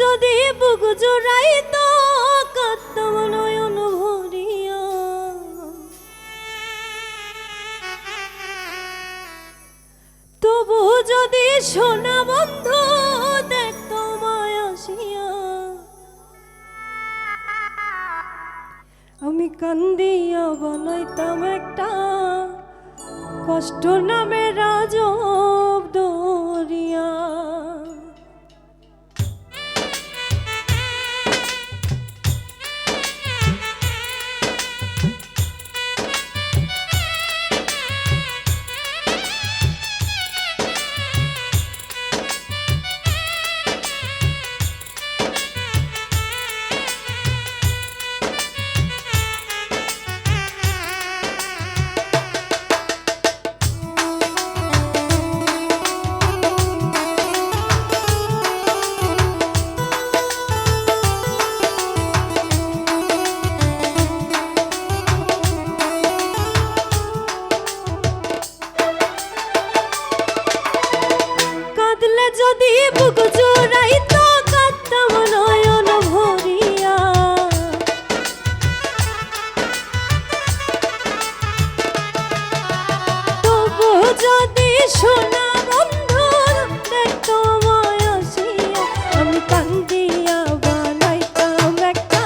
যদি বুক জোড়াইতো কাঁদতাম নয়ন ভরিয়া, তবু যদি সোনা বন্ধু দেখতো মায় আসিয়া, আমি কান্দিয়া বানাইতাম একটা কষ্ট নামে রাজব দরিয়া। যদি বুক জোড়াইতো কাঁদতাম নয়ন ভরিয়া, তবু যদি সোনা বন্ধু দেখতো মায় আসিয়া, আমি কান্দিয়া বানাইতাম একটা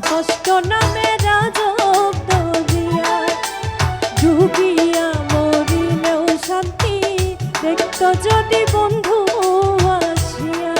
কষ্ট নামে রাজব দরিয়া। ডুবিয়া মরিলেও শান্তি দেখতো যদি বন্ধু আসিয়া।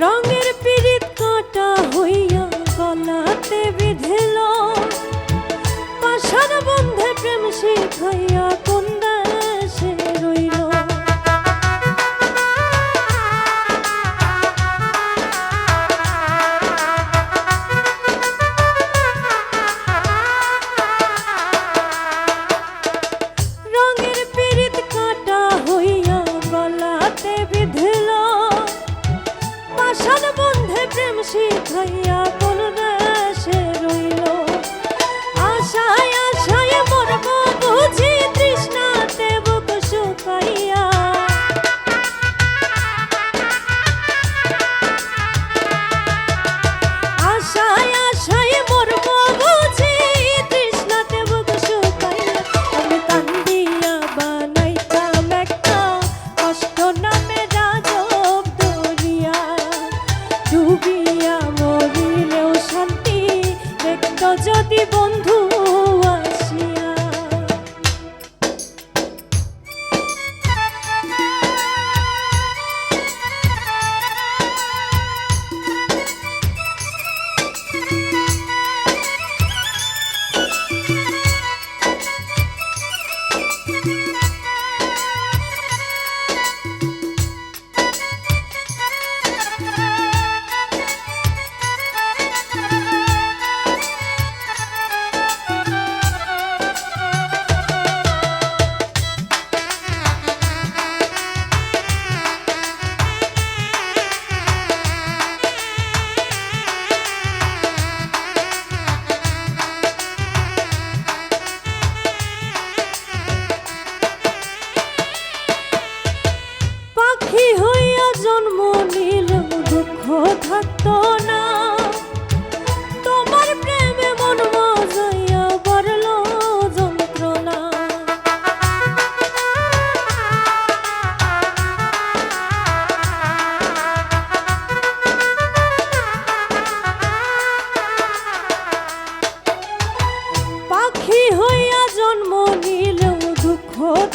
রঙের পিরিত কাঁটা হইয়া গলাতে বিঁধল, পাশার বন্ধে প্রেম শিখাইয়া কোন দেশে রইল। রঙের পিরিত কাঁটা হইয়া গলাতে বিঁধল, পাশার বন্ধে প্রেম শিখাইয়া কোন দেশে রইল। আশায় আশায় মরব বুঝি তৃষ্ণাতে বুক শুকাইয়া, আশায় আশায় মরব বুঝি তৃষ্ণাতে বুক শুকাইয়া। আমি কান্দিয়া বানাইতাম একটা কষ্ট নামে রাজব দরিয়া। ডুবিয়া মরিলেও শান্তি দেখতো যদি বন্ধু আসিয়া।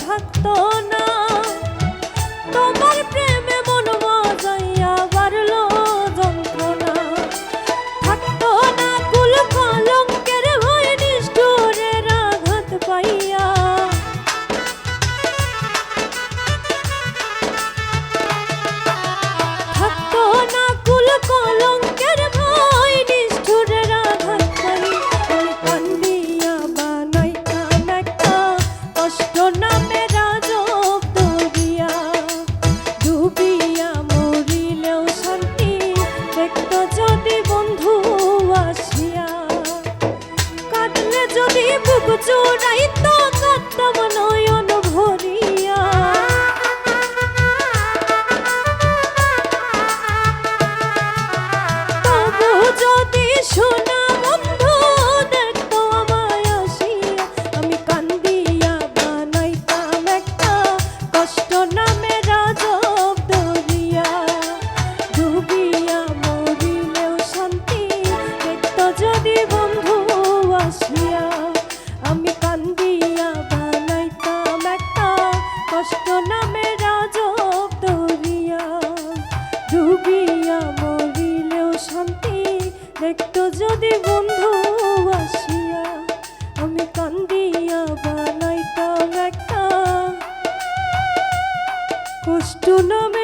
থাকতো না, তোমার প্রেমে মন মজাইয়া বাড়লো যন্ত্রণা। থাকতো না কুল কলঙ্কের ভয় নিষ্ঠুরের আঘাত পাইয়া, থাকতো না কুল কলঙ্কের ভয় নিষ্ঠুরের আঘাত পাইয়া। আমি কান্দিয়া বানাইতাম একটা কষ্ট নামের আজব দরিয়া, ডুবিয়া মরিলেও শান্তি দেখতো যদি বন্ধু আসিয়া। কাঁদলে যদি বুক জোড়াইতো কাঁদতাম নয়ন ভরিয়া। তবু যদি শোনা বন্ধু দেখতো আমায় আসিয়া, আমি কান্দিয়া বানাইতাম একটা কষ্ট নামের আজব দরিয়া, ডুবিয়া মরিলেও শান্তি দেখতো যদি বন্ধু আসিয়া। আমি কান্দিয়া বানাইতাম একটা কষ্ট নামের আজব দরিয়া, ডুবিয়া মরিলেও শান্তি দেখতো যদি বন্ধু আসিয়া। আমি কান্দিয়া বানাইতাম একটা কষ্ট নামে